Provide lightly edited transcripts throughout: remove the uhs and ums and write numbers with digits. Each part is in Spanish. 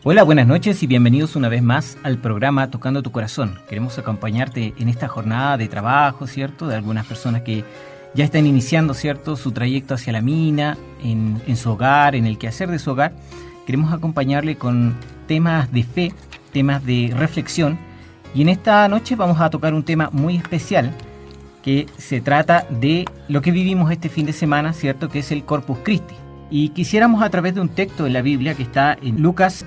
Hola, buenas noches y bienvenidos una vez más al programa Tocando tu Corazón. Queremos acompañarte en esta jornada de trabajo, ¿cierto? De algunas personas que ya están iniciando, ¿cierto?, su trayecto hacia la mina, en su hogar, en el quehacer de su hogar. Queremos acompañarle con temas de fe, temas de reflexión. Y en esta noche vamos a tocar un tema muy especial que se trata de lo que vivimos este fin de semana, ¿cierto?, que es el Corpus Christi. Y quisiéramos a través de un texto de la Biblia que está en Lucas.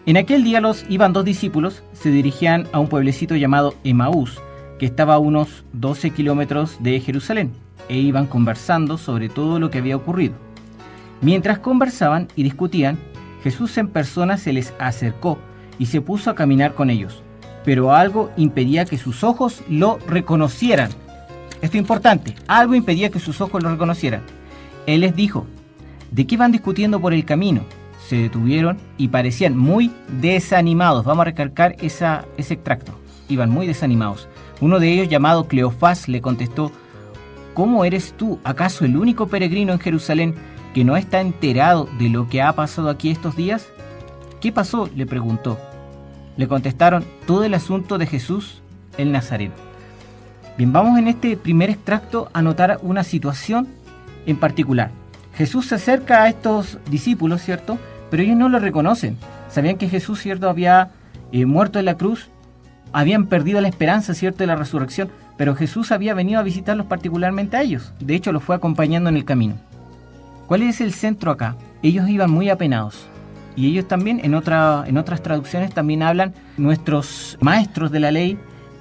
En aquel día iban dos discípulos, se dirigían a un pueblecito llamado Emaús, que estaba a unos 12 kilómetros de Jerusalén, e iban conversando sobre todo lo que había ocurrido. Mientras conversaban y discutían, Jesús en persona se les acercó y se puso a caminar con ellos, pero algo impedía que sus ojos lo reconocieran. Esto es importante, algo impedía que sus ojos lo reconocieran. Él les dijo: ¿de qué van discutiendo por el camino? Se detuvieron y parecían muy desanimados. Vamos a recalcar ese extracto. Iban muy desanimados. Uno de ellos, llamado Cleofás, le contestó: ¿cómo eres tú, acaso el único peregrino en Jerusalén que no está enterado de lo que ha pasado aquí estos días? ¿Qué pasó?, le preguntó. Le contestaron: todo el asunto de Jesús el Nazareno. Bien, vamos en este primer extracto a notar una situación en particular. Jesús se acerca a estos discípulos, ¿cierto?, pero ellos no lo reconocen. Sabían que Jesús, ¿cierto?, había muerto en la cruz, habían perdido la esperanza, ¿cierto?, de la resurrección, pero Jesús había venido a visitarlos particularmente a ellos. De hecho, los fue acompañando en el camino. ¿Cuál es el centro acá? Ellos iban muy apenados. Y ellos también, en otras traducciones, también hablan nuestros maestros de la ley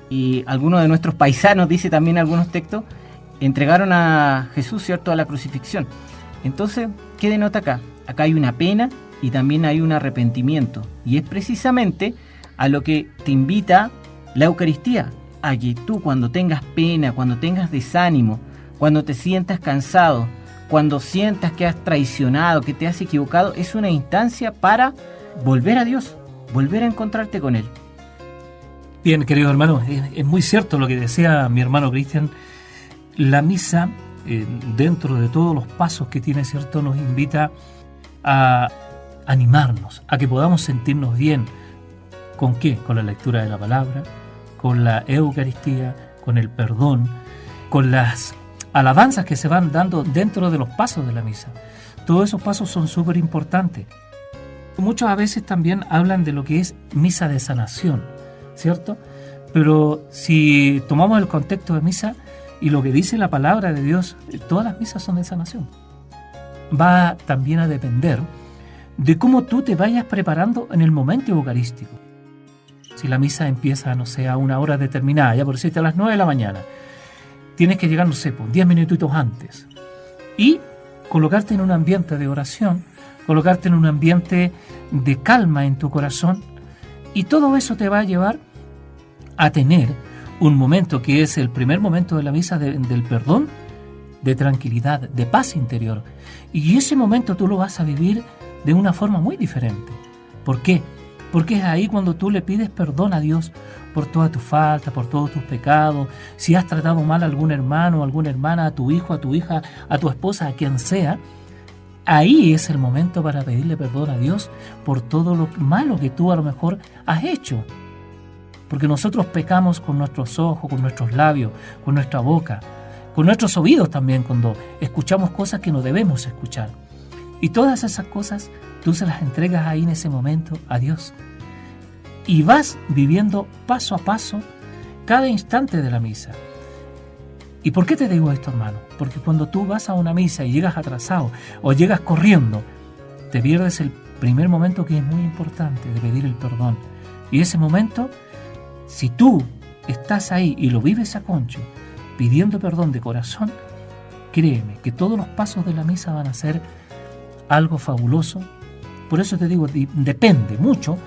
y algunos de nuestros paisanos, dice también algunos textos, entregaron a Jesús, ¿cierto?, a la crucifixión. Entonces, ¿qué denota acá? Acá hay una pena y también hay un arrepentimiento. Y es precisamente a lo que te invita la Eucaristía, a que tú, cuando tengas pena, cuando tengas desánimo, cuando te sientas cansado, cuando sientas que has traicionado, que te has equivocado, es una instancia para volver a Dios, volver a encontrarte con Él. Bien, queridos hermanos, es muy cierto lo que decía mi hermano Cristian. La misa, dentro de todos los pasos que tiene, ¿cierto?, nos invita a animarnos, a que podamos sentirnos bien. ¿Con qué? Con la lectura de la palabra, con la Eucaristía, con el perdón, con las alabanzas que se van dando dentro de los pasos de la misa. Todos esos pasos son súper importantes. Muchos a veces también hablan de lo que es misa de sanación, ¿cierto? Pero si tomamos el contexto de misa y lo que dice la palabra de Dios, todas las misas son de sanación. Va también a depender de cómo tú te vayas preparando en el momento eucarístico. Si la misa empieza, no sé, a una hora determinada, ya por decirte a las 9 de la mañana, tienes que llegar, no sé, 10 minutitos antes y colocarte en un ambiente de oración, colocarte en un ambiente de calma en tu corazón, y todo eso te va a llevar a tener un momento que es el primer momento de la misa del perdón, de tranquilidad, de paz interior. Y ese momento tú lo vas a vivir de una forma muy diferente. ¿Por qué? Porque es ahí cuando tú le pides perdón a Dios por todas tus faltas, por todos tus pecados. Si has tratado mal a algún hermano, a alguna hermana, a tu hijo, a tu hija, a tu esposa, a quien sea, ahí es el momento para pedirle perdón a Dios por todo lo malo que tú a lo mejor has hecho. Porque nosotros pecamos con nuestros ojos, con nuestros labios, con nuestra boca, con nuestros oídos también, cuando escuchamos cosas que no debemos escuchar. Y todas esas cosas tú se las entregas ahí en ese momento a Dios. Y vas viviendo paso a paso cada instante de la misa. ¿Y por qué te digo esto, hermano? Porque cuando tú vas a una misa y llegas atrasado o llegas corriendo, te pierdes el primer momento, que es muy importante, de pedir el perdón. Y ese momento, si tú estás ahí y lo vives a concho, pidiendo perdón de corazón, créeme que todos los pasos de la misa van a ser algo fabuloso. Por eso te digo, depende mucho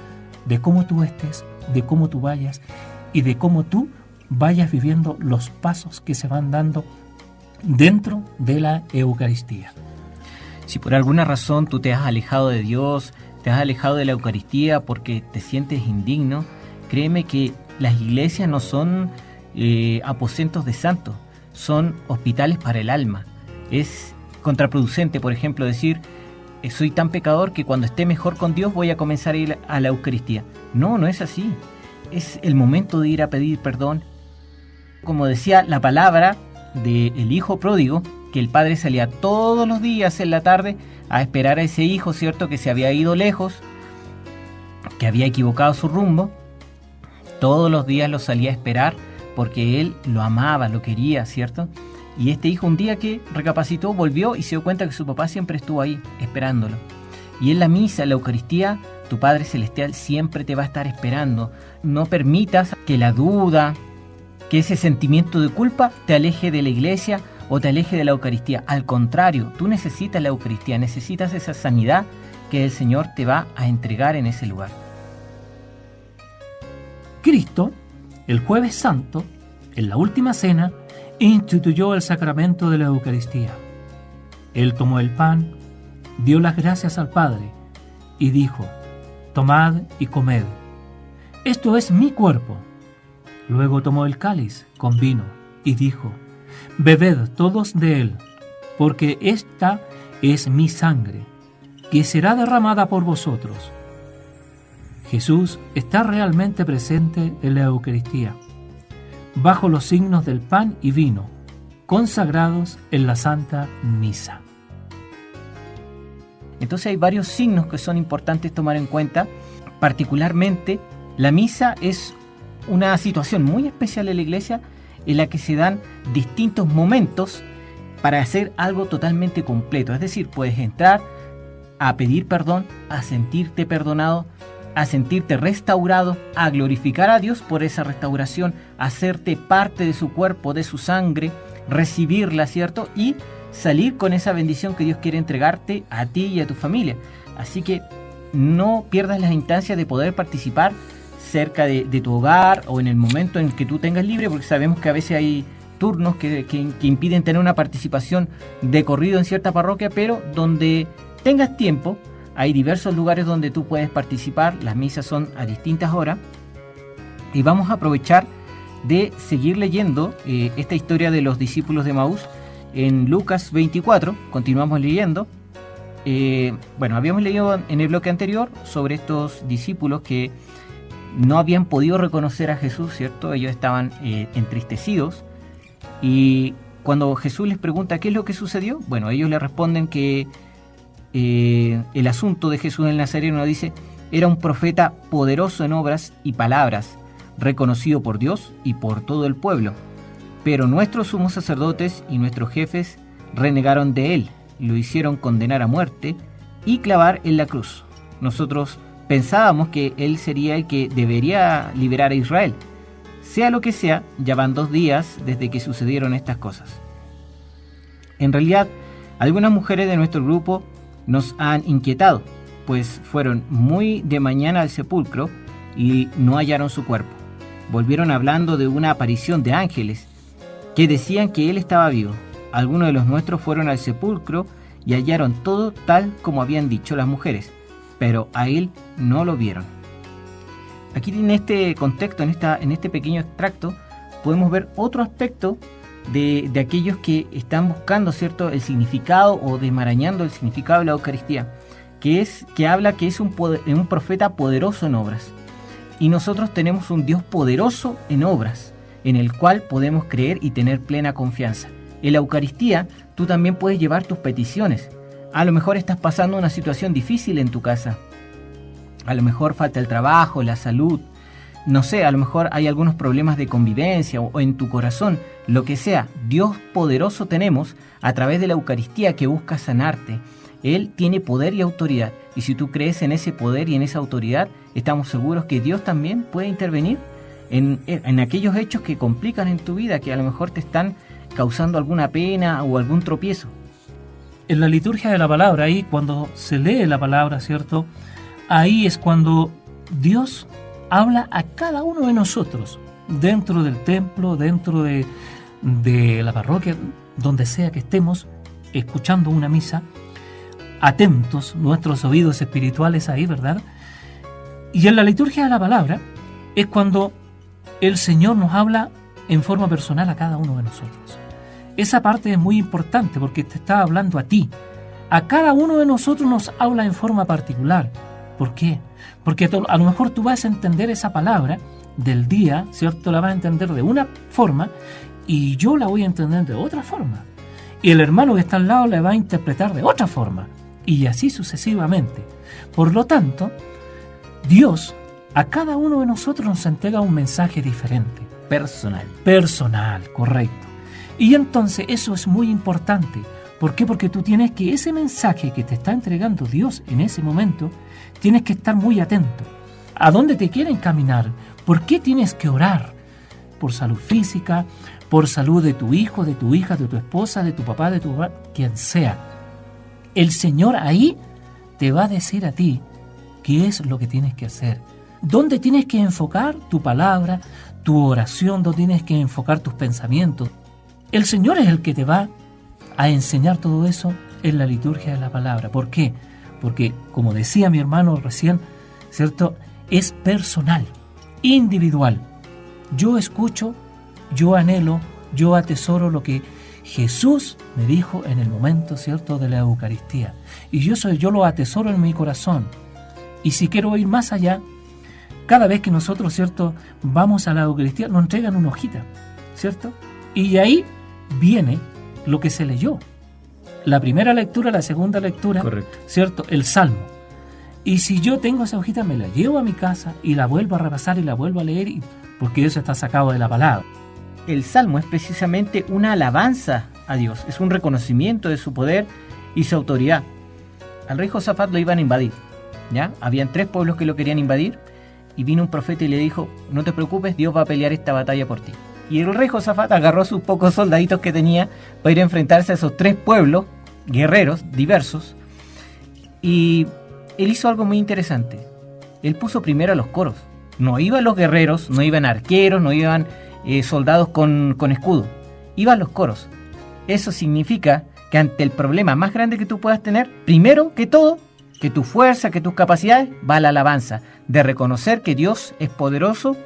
de cómo tú estés, de cómo tú vayas y de cómo tú vayas viviendo los pasos que se van dando dentro de la Eucaristía. Si por alguna razón tú te has alejado de Dios, te has alejado de la Eucaristía porque te sientes indigno, créeme que las iglesias no son aposentos de santos, son hospitales para el alma. Es contraproducente, por ejemplo, decir: soy tan pecador que cuando esté mejor con Dios voy a comenzar a ir a la Eucaristía. No, no es así. Es el momento de ir a pedir perdón. Como decía la palabra del hijo pródigo, que el padre salía todos los días en la tarde a esperar a ese hijo, ¿cierto?, que se había ido lejos, que había equivocado su rumbo. Todos los días lo salía a esperar porque él lo amaba, lo quería, ¿cierto? Y este hijo, un día que recapacitó, volvió y se dio cuenta que su papá siempre estuvo ahí esperándolo. Y en la misa, en la Eucaristía, tu Padre Celestial siempre te va a estar esperando. No permitas que la duda, que ese sentimiento de culpa te aleje de la iglesia o te aleje de la Eucaristía. Al contrario, tú necesitas la Eucaristía, necesitas esa sanidad que el Señor te va a entregar en ese lugar. Cristo, el Jueves Santo, en la última cena, instituyó el sacramento de la Eucaristía. Él tomó el pan, dio las gracias al Padre y dijo: tomad y comed, esto es mi cuerpo. Luego tomó el cáliz con vino y dijo: bebed todos de él, porque esta es mi sangre, que será derramada por vosotros. Jesús está realmente presente en la Eucaristía, bajo los signos del pan y vino, consagrados en la Santa Misa. Entonces hay varios signos que son importantes tomar en cuenta. Particularmente, la misa es una situación muy especial en la iglesia en la que se dan distintos momentos para hacer algo totalmente completo. Es decir, puedes entrar a pedir perdón, a sentirte perdonado, a sentirte restaurado, a glorificar a Dios por esa restauración, a hacerte parte de su cuerpo, de su sangre, recibirla, ¿cierto? Y salir con esa bendición que Dios quiere entregarte a ti y a tu familia. Así que no pierdas las instancias de poder participar cerca de tu hogar o en el momento en que tú tengas libre, porque sabemos que a veces hay turnos que impiden tener una participación de corrido en cierta parroquia, pero donde tengas tiempo, hay diversos lugares donde tú puedes participar. Las misas son a distintas horas y vamos a aprovechar de seguir leyendo esta historia de los discípulos de Emaús en Lucas 24. Continuamos leyendo. Habíamos leído en el bloque anterior sobre estos discípulos que no habían podido reconocer a Jesús, ¿cierto? Ellos estaban entristecidos, y cuando Jesús les pregunta qué es lo que sucedió, bueno, ellos le responden que el asunto de Jesús el Nazareno, dice, era un profeta poderoso en obras y palabras, reconocido por Dios y por todo el pueblo. Pero nuestros sumos sacerdotes y nuestros jefes renegaron de él, lo hicieron condenar a muerte y clavar en la cruz. Nosotros pensábamos que él sería el que debería liberar a Israel. Sea lo que sea, ya van 2 días desde que sucedieron estas cosas. En realidad, algunas mujeres de nuestro grupo nos han inquietado, pues fueron muy de mañana al sepulcro y no hallaron su cuerpo. Volvieron hablando de una aparición de ángeles que decían que él estaba vivo. Algunos de los nuestros fueron al sepulcro y hallaron todo tal como habían dicho las mujeres, pero a él no lo vieron. Aquí en este contexto, en este pequeño extracto, podemos ver otro aspecto de aquellos que están buscando, ¿cierto?, el significado o desmarañando el significado de la Eucaristía, que habla que es un profeta poderoso en obras. Y nosotros tenemos un Dios poderoso en obras, en el cual podemos creer y tener plena confianza. En la Eucaristía tú también puedes llevar tus peticiones. A lo mejor estás pasando una situación difícil en tu casa. A lo mejor falta el trabajo, la salud. No sé, a lo mejor hay algunos problemas de convivencia o en tu corazón. Lo que sea, Dios poderoso tenemos a través de la Eucaristía que busca sanarte. Él tiene poder y autoridad. Y si tú crees en ese poder y en esa autoridad, estamos seguros que Dios también puede intervenir en aquellos hechos que complican en tu vida, que a lo mejor te están causando alguna pena o algún tropiezo. En la liturgia de la palabra, ahí cuando se lee la palabra, ¿cierto?, ahí es cuando Dios habla a cada uno de nosotros, dentro del templo, dentro de la parroquia, donde sea que estemos, escuchando una misa, atentos, nuestros oídos espirituales ahí, ¿verdad? Y en la liturgia de la palabra es cuando el Señor nos habla en forma personal a cada uno de nosotros. Esa parte es muy importante porque te está hablando a ti, a cada uno de nosotros nos habla en forma particular. ¿Por qué? Porque a lo mejor tú vas a entender esa palabra del día, ¿cierto? La vas a entender de una forma y yo la voy a entender de otra forma. Y el hermano que está al lado la va a interpretar de otra forma. Y así sucesivamente. Por lo tanto, Dios a cada uno de nosotros nos entrega un mensaje diferente. Personal, correcto. Y entonces eso es muy importante. ¿Por qué? Porque tú tienes que ese mensaje que te está entregando Dios en ese momento, tienes que estar muy atento. ¿A dónde te quiere encaminar? ¿Por qué tienes que orar? Por salud física, por salud de tu hijo, de tu hija, de tu esposa, de tu papá, de tu mamá, quien sea. El Señor ahí te va a decir a ti qué es lo que tienes que hacer. ¿Dónde tienes que enfocar tu palabra, tu oración? ¿Dónde tienes que enfocar tus pensamientos? El Señor es el que te va a enseñar todo eso en la liturgia de la palabra. ¿Por qué? Porque, como decía mi hermano recién, ¿cierto? Es personal, individual. Yo escucho, yo anhelo, yo atesoro lo que Jesús me dijo en el momento, ¿cierto?, de la Eucaristía. Y yo lo atesoro en mi corazón. Y si quiero ir más allá, cada vez que nosotros, ¿cierto?, vamos a la Eucaristía, nos entregan una hojita, ¿cierto? Y ahí viene lo que se leyó. La primera lectura, la segunda lectura, correcto, ¿cierto?, el Salmo. Y si yo tengo esa hojita, me la llevo a mi casa y la vuelvo a repasar y la vuelvo a leer, porque eso está sacado de la palabra. El Salmo es precisamente una alabanza a Dios, es un reconocimiento de su poder y su autoridad. Al rey Josafat lo iban a invadir, ¿ya? Habían 3 pueblos que lo querían invadir, y vino un profeta y le dijo: no te preocupes, Dios va a pelear esta batalla por ti. Y el rey Josafat agarró a sus pocos soldaditos que tenía para ir a enfrentarse a esos 3 pueblos, guerreros, diversos, y él hizo algo muy interesante. Él puso primero a los coros. No iban los guerreros, no iban arqueros, no iban soldados con escudo. Iban los coros. Eso significa que ante el problema más grande que tú puedas tener, primero que todo, que tu fuerza, que tus capacidades, va la alabanza, de reconocer que Dios es poderoso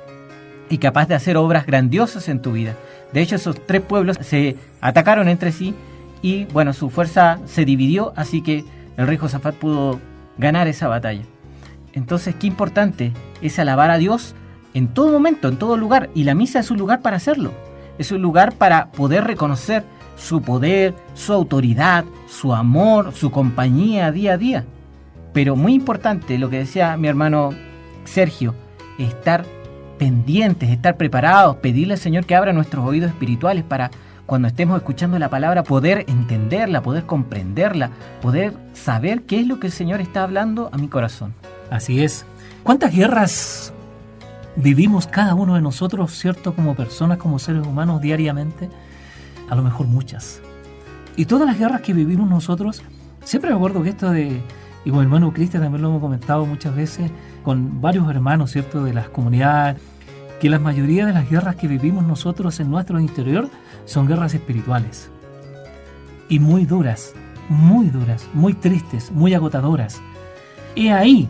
y capaz de hacer obras grandiosas en tu vida. De hecho, esos 3 pueblos se atacaron entre sí y, bueno, su fuerza se dividió, así que el rey Josafat pudo ganar esa batalla. Entonces, qué importante es alabar a Dios en todo momento, en todo lugar, y la misa es un lugar para hacerlo. Es un lugar para poder reconocer su poder, su autoridad, su amor, su compañía día a día. Pero muy importante lo que decía mi hermano Sergio, estar pendientes, estar preparados, pedirle al Señor que abra nuestros oídos espirituales para cuando estemos escuchando la palabra poder entenderla, poder comprenderla, poder saber qué es lo que el Señor está hablando a mi corazón. Así es. ¿Cuántas guerras vivimos cada uno de nosotros, cierto, como personas, como seres humanos diariamente? A lo mejor muchas. Y todas las guerras que vivimos nosotros, siempre me acuerdo que esto de, y con el hermano Cristian también lo hemos comentado muchas veces, con varios hermanos, cierto, de las comunidades, que la mayoría de las guerras que vivimos nosotros en nuestro interior son guerras espirituales. Y muy duras, muy tristes, muy agotadoras. Y ahí,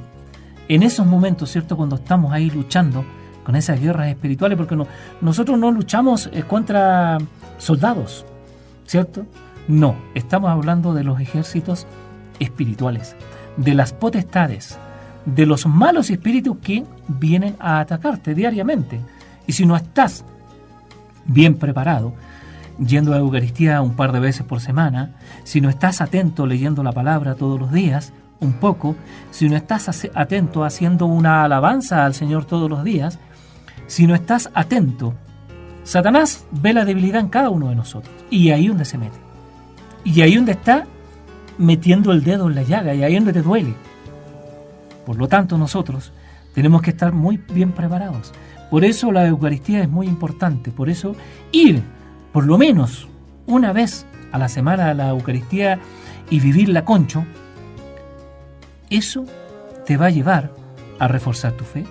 en esos momentos, ¿cierto?, cuando estamos ahí luchando con esas guerras espirituales, porque nosotros no luchamos contra soldados, ¿cierto? No, estamos hablando de los ejércitos espirituales, de las potestades, de los malos espíritus que vienen a atacarte diariamente. Y si no estás bien preparado, yendo a la Eucaristía un par de veces por semana, si no estás atento leyendo la palabra todos los días, un poco, si no estás atento haciendo una alabanza al Señor todos los días, si no estás atento, Satanás ve la debilidad en cada uno de nosotros, y ahí donde se mete, y ahí donde está metiendo el dedo en la llaga, y ahí donde te duele. Por lo tanto, nosotros tenemos que estar muy bien preparados. Por eso la Eucaristía es muy importante, por eso ir por lo menos una vez a la semana a la Eucaristía y vivirla concho, eso te va a llevar a reforzar tu fe,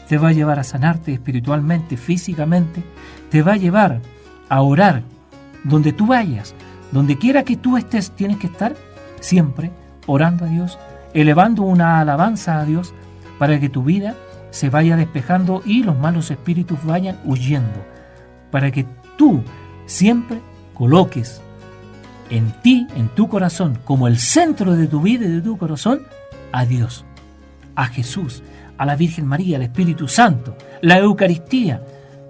te va a llevar a sanarte espiritualmente, físicamente, te va a llevar a orar donde tú vayas, donde quiera que tú estés, tienes que estar siempre orando a Dios, elevando una alabanza a Dios para que tu vida se vaya despejando y los malos espíritus vayan huyendo, para que tú siempre coloques en ti, en tu corazón, como el centro de tu vida y de tu corazón, a Dios, a Jesús, a la Virgen María, al Espíritu Santo, la Eucaristía,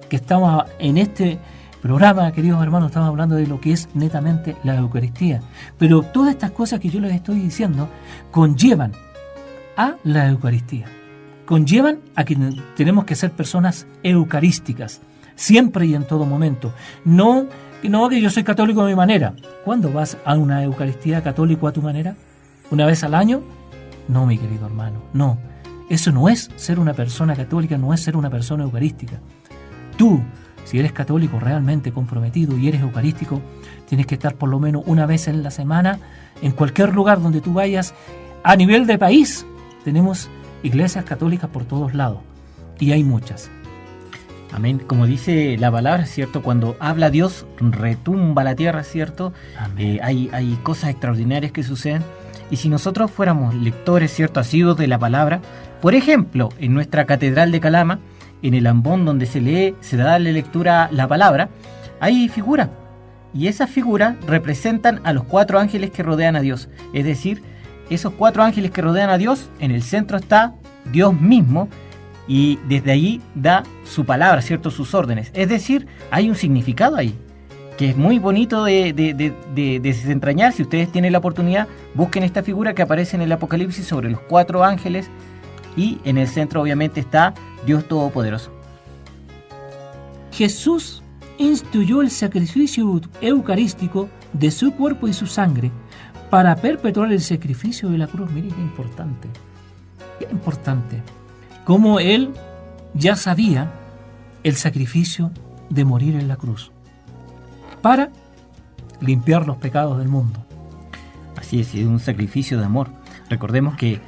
que estamos en este programa, queridos hermanos, estamos hablando de lo que es netamente la Eucaristía. Pero todas estas cosas que yo les estoy diciendo conllevan a la Eucaristía, conllevan a que tenemos que ser personas eucarísticas, siempre y en todo momento. No que yo soy católico de mi manera. ¿Cuándo vas a una Eucaristía católico a tu manera? ¿Una vez al año? No, mi querido hermano, no. Eso no es ser una persona católica, no es ser una persona eucarística. Tú, si eres católico realmente comprometido y eres eucarístico, tienes que estar por lo menos una vez en la semana en cualquier lugar donde tú vayas. A nivel de país, tenemos iglesias católicas por todos lados y hay muchas. Amén. Como dice la palabra, ¿cierto? Cuando habla Dios, retumba la tierra, ¿cierto? Hay cosas extraordinarias que suceden. Y si nosotros fuéramos lectores, ¿cierto?, asiduos de la palabra, por ejemplo, en nuestra catedral de Calama, en el ambón donde se da la lectura la palabra, hay figuras. Y esas figuras representan a los 4 ángeles que rodean a Dios. Es decir, esos 4 ángeles que rodean a Dios, en el centro está Dios mismo, y desde allí da su palabra, ¿cierto?, sus órdenes. Es decir, hay un significado ahí, que es muy bonito de desentrañar. Si ustedes tienen la oportunidad, busquen esta figura que aparece en el Apocalipsis sobre los 4 ángeles, y en el centro obviamente está Dios Todopoderoso. Jesús instituyó el sacrificio eucarístico de su cuerpo y su sangre para perpetuar el sacrificio de la cruz. Miren qué importante, qué importante. Como Él ya sabía el sacrificio de morir en la cruz para limpiar los pecados del mundo. Así es un sacrificio de amor. Recordemos que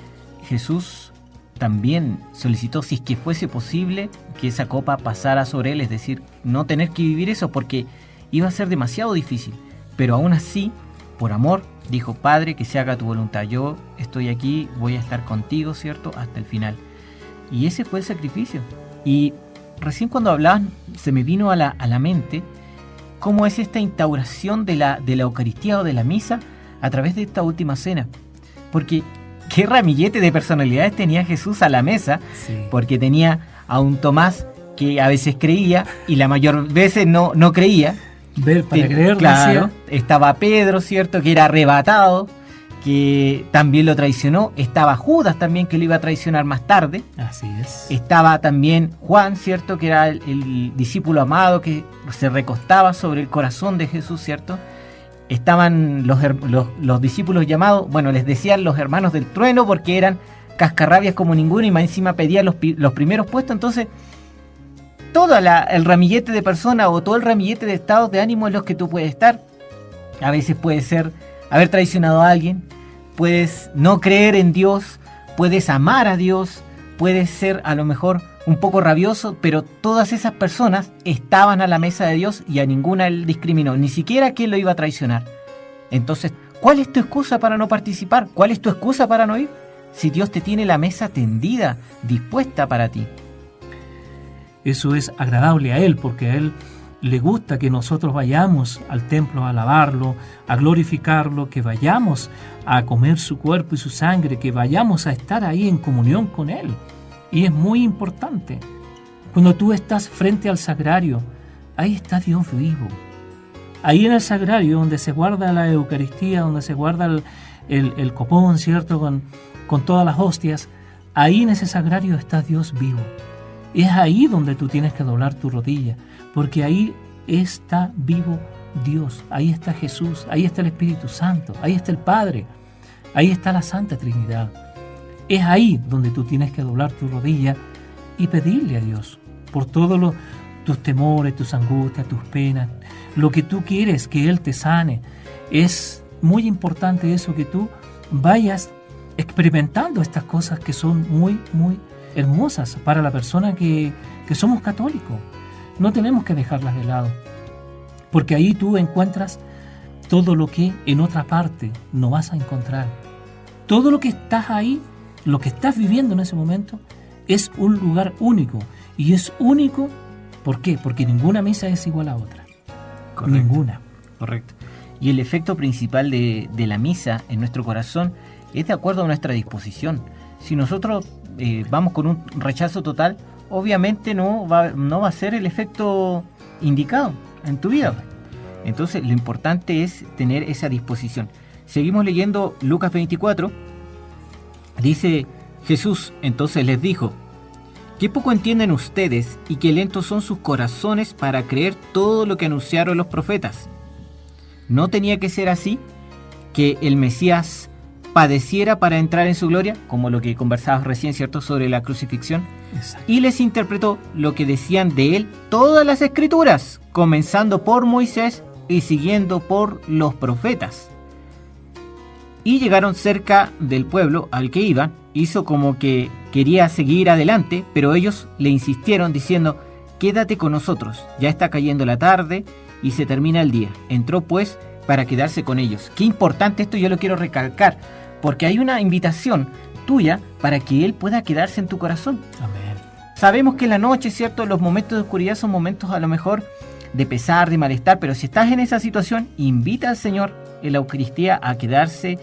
Jesús también solicitó, si es que fuese posible, que esa copa pasara sobre Él, es decir, no tener que vivir eso porque iba a ser demasiado difícil. Pero aún así, por amor, dijo: Padre, que se haga tu voluntad. Yo estoy aquí, voy a estar contigo, ¿cierto?, hasta el final. Y ese fue el sacrificio. Y recién cuando hablaban, se me vino a la mente cómo es esta instauración de la Eucaristía o de la misa a través de esta última cena. Porque qué ramillete de personalidades tenía Jesús a la mesa, sí. Porque tenía a un Tomás que a veces creía y la mayor veces no creía. Ver para creer, claro. Estaba Pedro, ¿cierto?, que era arrebatado, que también lo traicionó. Estaba Judas también, que lo iba a traicionar más tarde. Así es. Estaba también Juan, ¿cierto?, que era el discípulo amado que se recostaba sobre el corazón de Jesús, ¿cierto? Estaban los discípulos llamados, bueno, les decían los hermanos del trueno porque eran cascarrabias como ninguno y más encima pedían los primeros puestos. Entonces, todo el ramillete de personas o todo el ramillete de estados de ánimo en los que tú puedes estar. A veces puede ser haber traicionado a alguien, puedes no creer en Dios, puedes amar a Dios, puedes ser a lo mejor un poco rabioso, pero todas esas personas estaban a la mesa de Dios y a ninguna él discriminó, ni siquiera a quién lo iba a traicionar. Entonces, ¿cuál es tu excusa para no participar? ¿Cuál es tu excusa para no ir? Si Dios te tiene la mesa tendida, dispuesta para ti. Eso es agradable a Él, porque a Él le gusta que nosotros vayamos al templo a alabarlo, a glorificarlo, que vayamos a comer su cuerpo y su sangre, que vayamos a estar ahí en comunión con Él. Y es muy importante. Cuando tú estás frente al sagrario, ahí está Dios vivo. Ahí en el sagrario, donde se guarda la Eucaristía, donde se guarda el copón, ¿cierto?, con todas las hostias, ahí en ese sagrario está Dios vivo. Es ahí donde tú tienes que doblar tu rodilla, porque ahí está vivo Dios, ahí está Jesús, ahí está el Espíritu Santo, ahí está el Padre, ahí está la Santa Trinidad. Es ahí donde tú tienes que doblar tu rodilla y pedirle a Dios por todos tus temores, tus angustias, tus penas, lo que tú quieres que Él te sane. Es muy importante eso, que tú vayas experimentando estas cosas que son muy, muy hermosas para la persona que somos católicos. No tenemos que dejarlas de lado, porque ahí tú encuentras todo lo que en otra parte no vas a encontrar. Todo lo que estás ahí, lo que estás viviendo en ese momento, es un lugar único. Y es único, ¿por qué? Porque ninguna misa es igual a otra. Correcto. Ninguna. Correcto. Y el efecto principal de la misa en nuestro corazón es de acuerdo a nuestra disposición. Si nosotros vamos con un rechazo total, obviamente no va a ser el efecto indicado en tu vida. Entonces lo importante es tener esa disposición. Seguimos leyendo Lucas 24. Dice Jesús, entonces les dijo: ¿qué poco entienden ustedes y qué lentos son sus corazones para creer todo lo que anunciaron los profetas? ¿No tenía que ser así? ¿Que el Mesías padeciera para entrar en su gloria? Como lo que conversabas recién, ¿cierto?, sobre la crucifixión. Exacto. Y les interpretó lo que decían de él todas las escrituras, comenzando por Moisés y siguiendo por los profetas. Y llegaron cerca del pueblo al que iban. Hizo como que quería seguir adelante, pero ellos le insistieron diciendo: quédate con nosotros, ya está cayendo la tarde y se termina el día. Entró pues para quedarse con ellos. Qué importante esto, yo lo quiero recalcar, porque hay una invitación tuya para que Él pueda quedarse en tu corazón. Amén. Sabemos que en la noche, ¿cierto?, los momentos de oscuridad son momentos a lo mejor de pesar, de malestar, pero si estás en esa situación, invita al Señor en la Eucaristía a quedarse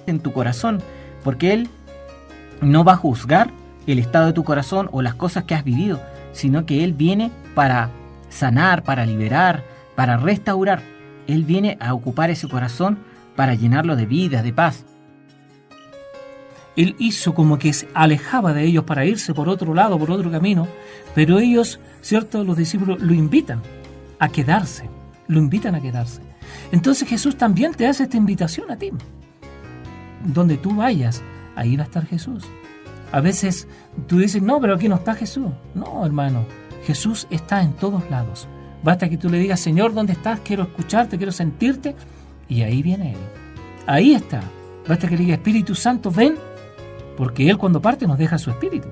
en tu corazón, porque Él no va a juzgar el estado de tu corazón o las cosas que has vivido, sino que Él viene para sanar, para liberar, para restaurar. Él viene a ocupar ese corazón para llenarlo de vida, de paz. Él hizo como que se alejaba de ellos para irse por otro lado, por otro camino, pero ellos, ¿cierto?, los discípulos lo invitan a quedarse, lo invitan a quedarse. Entonces Jesús también te hace esta invitación a ti. Donde tú vayas, ahí va a estar Jesús. A veces tú dices: no, pero aquí no está Jesús. No, hermano, Jesús está en todos lados. Basta que tú le digas: Señor, ¿dónde estás? Quiero escucharte, quiero sentirte. Y ahí viene Él. Ahí está. Basta que le diga: Espíritu Santo, ven. Porque Él, cuando parte, nos deja su Espíritu,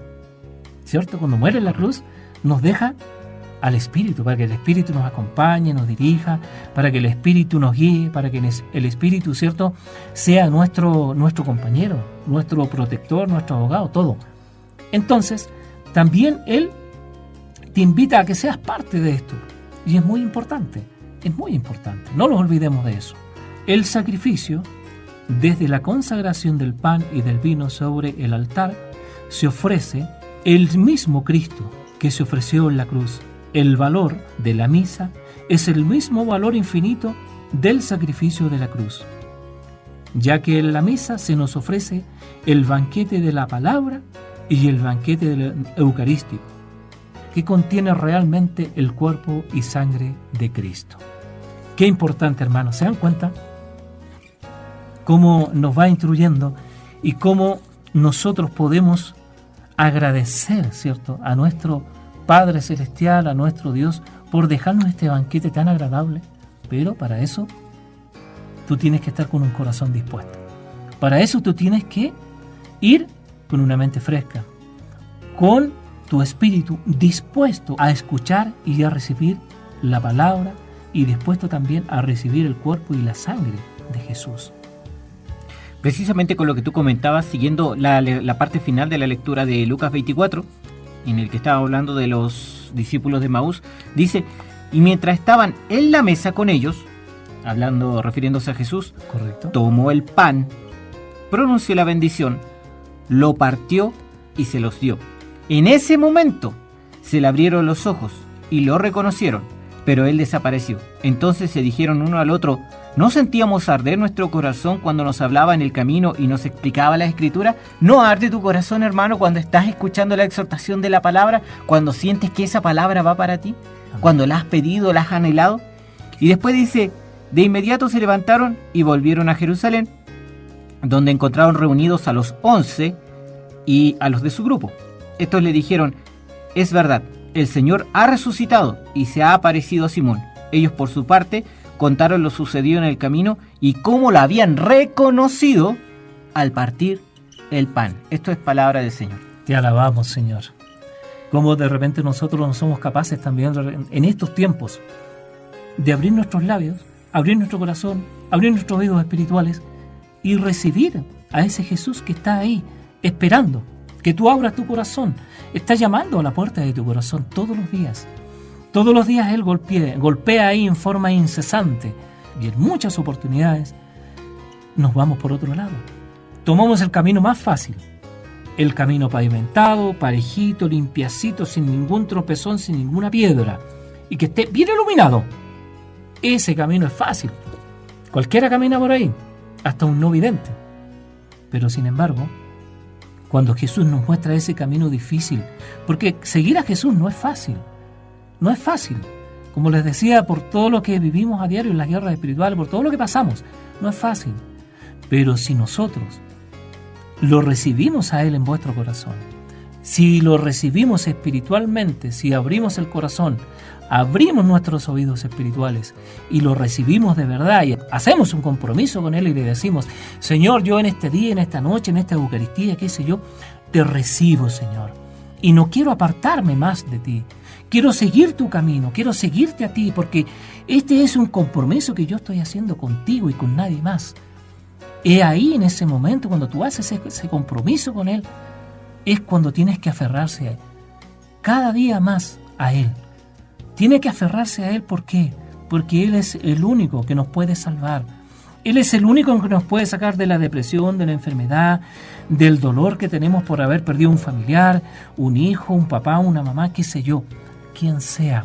¿cierto? Cuando muere en la cruz, nos deja al Espíritu, para que el Espíritu nos acompañe, nos dirija, para que el Espíritu nos guíe, para que el Espíritu, ¿cierto?, sea nuestro compañero, nuestro protector, nuestro abogado, todo. Entonces, también Él te invita a que seas parte de esto. Y es muy importante, no nos olvidemos de eso. El sacrificio, desde la consagración del pan y del vino sobre el altar, se ofrece el mismo Cristo que se ofreció en la cruz. El valor de la misa es el mismo valor infinito del sacrificio de la cruz, ya que en la misa se nos ofrece el banquete de la palabra y el banquete del eucarístico, que contiene realmente el cuerpo y sangre de Cristo. Qué importante, hermanos, ¿se dan cuenta? Cómo nos va instruyendo y cómo nosotros podemos agradecer, ¿cierto?, a nuestro Padre Celestial, a nuestro Dios, por dejarnos este banquete tan agradable. Pero para eso tú tienes que estar con un corazón dispuesto. Para eso tú tienes que ir con una mente fresca, con tu espíritu dispuesto a escuchar y a recibir la palabra, y dispuesto también a recibir el cuerpo y la sangre de Jesús. Precisamente con lo que tú comentabas, siguiendo la parte final de la lectura de Lucas 24, en el que estaba hablando de los discípulos de Maús, dice: y mientras estaban en la mesa con ellos, refiriéndose a Jesús, correcto, tomó el pan, pronunció la bendición, lo partió y se los dio. En ese momento se le abrieron los ojos y lo reconocieron, pero él desapareció. Entonces se dijeron uno al otro: ¿no sentíamos arder nuestro corazón cuando nos hablaba en el camino y nos explicaba la Escritura? ¿No arde tu corazón, hermano, cuando estás escuchando la exhortación de la palabra, cuando sientes que esa palabra va para ti, cuando la has pedido, la has anhelado? Y después dice: de inmediato se levantaron y volvieron a Jerusalén, donde encontraron reunidos a los 11 y a los de su grupo. Estos le dijeron: es verdad, el Señor ha resucitado y se ha aparecido a Simón. Ellos, por su parte, contaron lo sucedido en el camino y cómo la habían reconocido al partir el pan. Esto es palabra del Señor. Te alabamos, Señor. Cómo de repente nosotros no somos capaces también en estos tiempos de abrir nuestros labios, abrir nuestro corazón, abrir nuestros oídos espirituales y recibir a ese Jesús que está ahí esperando que tú abras tu corazón. Está llamando a la puerta de tu corazón todos los días. Todos los días Él golpea ahí en forma incesante y en muchas oportunidades nos vamos por otro lado. Tomamos el camino más fácil, el camino pavimentado, parejito, limpiacito, sin ningún tropezón, sin ninguna piedra, y que esté bien iluminado. Ese camino es fácil. Cualquiera camina por ahí, hasta un no vidente. Pero sin embargo, cuando Jesús nos muestra ese camino difícil, porque seguir a Jesús no es fácil, no es fácil. Como les decía, por todo lo que vivimos a diario en las guerras espirituales, por todo lo que pasamos, no es fácil. Pero si nosotros lo recibimos a Él en vuestro corazón, si lo recibimos espiritualmente, si abrimos el corazón, abrimos nuestros oídos espirituales y lo recibimos de verdad y hacemos un compromiso con Él y le decimos: Señor, yo en este día, en esta noche, en esta Eucaristía, qué sé yo, te recibo, Señor, y no quiero apartarme más de ti. Quiero seguir tu camino, quiero seguirte a ti, porque este es un compromiso que yo estoy haciendo contigo y con nadie más. He ahí, en ese momento, cuando tú haces ese compromiso con Él, es cuando tienes que aferrarse cada día más a Él. Tiene que aferrarse a Él, ¿por qué? Porque Él es el único que nos puede salvar. Él es el único que nos puede sacar de la depresión, de la enfermedad, del dolor que tenemos por haber perdido un familiar, un hijo, un papá, una mamá, qué sé yo, quien sea.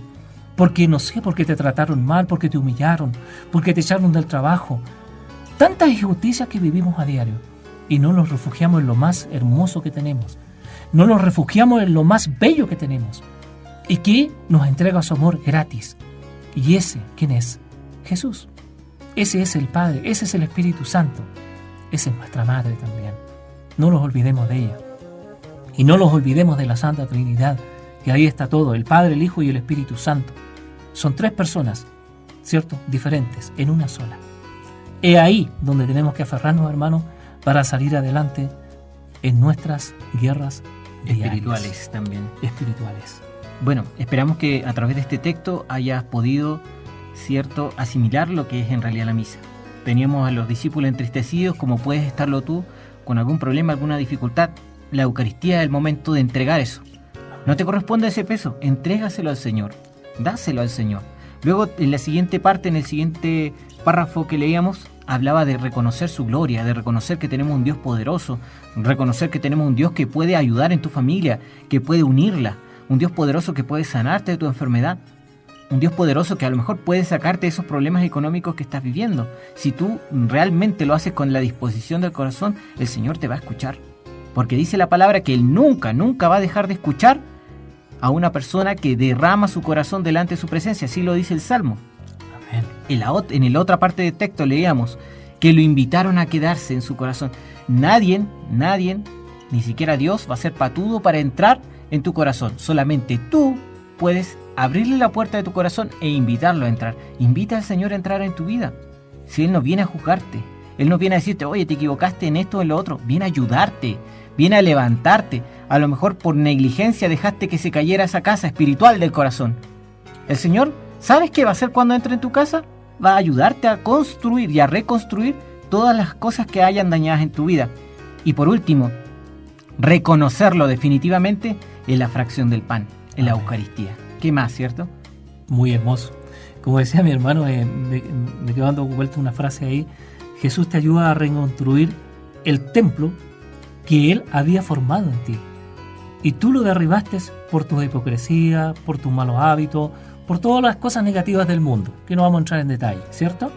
Porque no sé, porque te trataron mal, porque te humillaron, porque te echaron del trabajo. Tantas injusticias que vivimos a diario y no nos refugiamos en lo más hermoso que tenemos. No nos refugiamos en lo más bello que tenemos y que nos entrega su amor gratis. Y ese, ¿quién es? Jesús. Ese es el Padre, ese es el Espíritu Santo. Esa es nuestra Madre también. No nos olvidemos de ella. Y no nos olvidemos de la Santa Trinidad, que ahí está todo, el Padre, el Hijo y el Espíritu Santo. Son tres personas, ¿cierto? Diferentes, en una sola. Es ahí donde tenemos que aferrarnos, hermanos, para salir adelante en nuestras guerras espirituales también. Espirituales. Bueno, esperamos que a través de este texto hayas podido, ¿cierto?, asimilar lo que es en realidad la misa. Teníamos a los discípulos entristecidos, como puedes estarlo tú, con algún problema, alguna dificultad. La Eucaristía es el momento de entregar eso. No te corresponde ese peso, entrégaselo al Señor, dáselo al Señor. Luego, en la siguiente parte, en el siguiente párrafo que leíamos, hablaba de reconocer su gloria, de reconocer que tenemos un Dios poderoso, reconocer que tenemos un Dios que puede ayudar en tu familia, que puede unirla, un Dios poderoso que puede sanarte de tu enfermedad, un Dios poderoso que a lo mejor puede sacarte de esos problemas económicos que estás viviendo. Si tú realmente lo haces con la disposición del corazón, el Señor te va a escuchar. Porque dice la palabra que Él nunca, nunca va a dejar de escuchar a una persona que derrama su corazón delante de su presencia. Así lo dice el Salmo. Amén. En la otra parte del texto leíamos que lo invitaron a quedarse en su corazón. Nadie, ni siquiera Dios, va a ser patudo para entrar en tu corazón. Solamente tú puedes abrirle la puerta de tu corazón e invitarlo a entrar. Invita al Señor a entrar en tu vida. Si Él no viene a juzgarte, Él no viene a decirte: oye, te equivocaste en esto o en lo otro. Viene a ayudarte, viene a levantarte. A lo mejor por negligencia dejaste que se cayera esa casa espiritual del corazón. El Señor, ¿sabes qué va a hacer cuando entre en tu casa? Va a ayudarte a construir y a reconstruir todas las cosas que hayan dañadas en tu vida. Y por último, reconocerlo definitivamente en la fracción del pan, en la Eucaristía. ¿Qué más, cierto? Muy hermoso. Como decía mi hermano, me quedó dando vuelta una frase ahí: Jesús te ayuda a reconstruir el templo que Él había formado en ti. Y tú lo derribaste por tu hipocresía, por tus malos hábitos, por todas las cosas negativas del mundo, que no vamos a entrar en detalle, ¿cierto?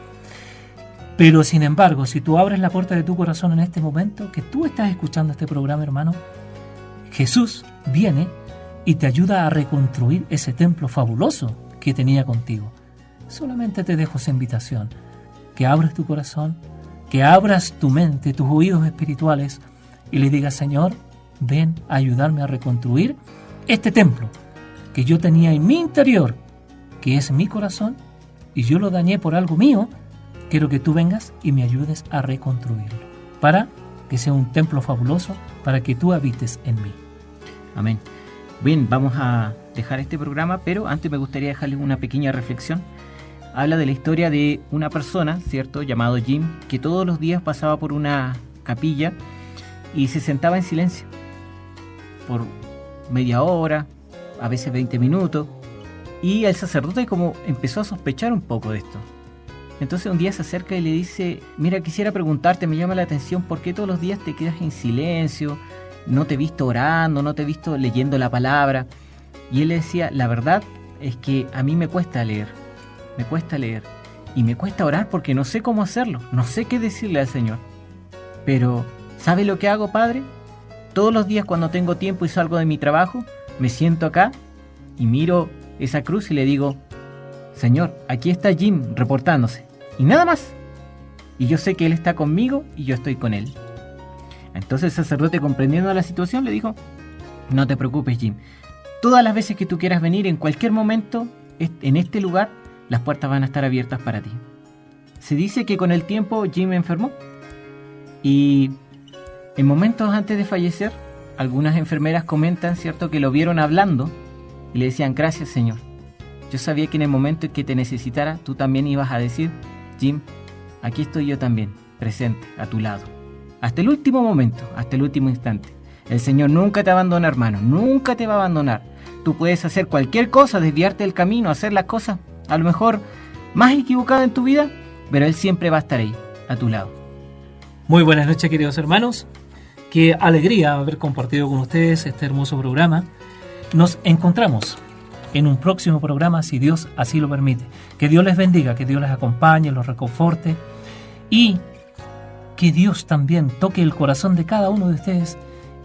Pero sin embargo, si tú abres la puerta de tu corazón en este momento, que tú estás escuchando este programa, hermano, Jesús viene y te ayuda a reconstruir ese templo fabuloso que tenía contigo. Solamente te dejo esa invitación, que abras tu corazón, que abras tu mente, tus oídos espirituales y le digas: Señor, ven a ayudarme a reconstruir este templo que yo tenía en mi interior, que es mi corazón, y yo lo dañé por algo mío. Quiero que tú vengas y me ayudes a reconstruirlo, para que sea un templo fabuloso, para que tú habites en mí. Amén. Bien, vamos a dejar este programa, pero antes me gustaría dejarles una pequeña reflexión. Habla de la historia de una persona, ¿cierto?, llamado Jim, que todos los días pasaba por una capilla y se sentaba en silencio por media hora, a veces 20 minutos, y el sacerdote como empezó a sospechar un poco de esto. Entonces un día se acerca y le dice, mira, quisiera preguntarte, me llama la atención, ¿por qué todos los días te quedas en silencio? No te he visto orando, no te he visto leyendo la palabra. Y él le decía, la verdad es que a mí me cuesta leer. Y me cuesta orar porque no sé cómo hacerlo, no sé qué decirle al Señor. Pero, ¿sabe lo que hago, Padre? Todos los días cuando tengo tiempo y salgo de mi trabajo, me siento acá y miro esa cruz y le digo, Señor, aquí está Jim reportándose. Y nada más. Y yo sé que Él está conmigo y yo estoy con Él. Entonces el sacerdote, comprendiendo la situación, le dijo, no te preocupes, Jim. Todas las veces que tú quieras venir, en cualquier momento, en este lugar, las puertas van a estar abiertas para ti. Se dice que con el tiempo Jim enfermó. Y en momentos antes de fallecer, algunas enfermeras comentan, ¿cierto?, que lo vieron hablando y le decían, gracias, Señor. Yo sabía que en el momento en que te necesitara, tú también ibas a decir, Jim, aquí estoy yo también, presente, a tu lado. Hasta el último momento, hasta el último instante. El Señor nunca te abandona, hermano, nunca te va a abandonar. Tú puedes hacer cualquier cosa, desviarte del camino, hacer las cosas a lo mejor más equivocadas en tu vida, pero Él siempre va a estar ahí, a tu lado. Muy buenas noches, queridos hermanos. Qué alegría haber compartido con ustedes este hermoso programa. Nos encontramos en un próximo programa, si Dios así lo permite. Que Dios les bendiga, que Dios les acompañe, los reconforte y que Dios también toque el corazón de cada uno de ustedes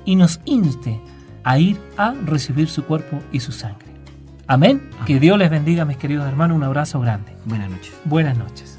y nos inste a ir a recibir su cuerpo y su sangre. Amén. Que Dios les bendiga, mis queridos hermanos. Un abrazo grande. Buenas noches. Buenas noches.